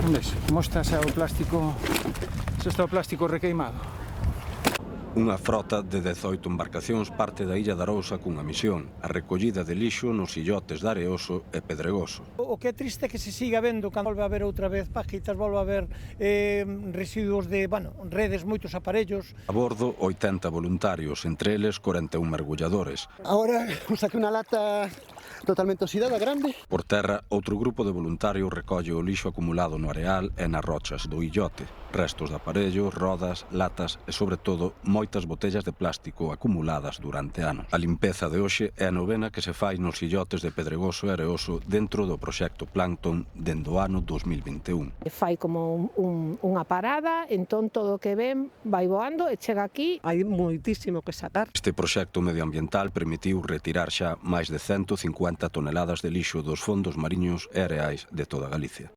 Ves, mostras o plástico, se está o plástico requeimado. Unha frota de 18 embarcacións parte da Illa de Arousa cunha misión, a recollida de lixo nos illotes de Areoso e Pedregoso. O que é triste é que se siga vendo, cando volve a haber outra vez pajitas, volve a haber residuos de, redes, moitos aparellos. A bordo, 80 voluntarios, entre eles 41 mergulladores. Ahora saqué unha lata totalmente oxidada, grande. Por terra, outro grupo de voluntarios recolle o lixo acumulado no areal e nas rochas do illote. Restos de aparellos, rodas, latas e, sobre todo, moitas botellas de plástico acumuladas durante anos. A limpeza de hoxe é a novena que se fai nos illotes de Pedregoso e Areoso dentro do proxecto Plankton dende o ano 2021. Fai como unha parada, entón todo o que ven vai voando e chega aquí. Hai moitísimo que sacar. Este proxecto medioambiental permitiu retirar xa máis de 150 toneladas de lixo dos fondos mariños e areais de toda Galicia.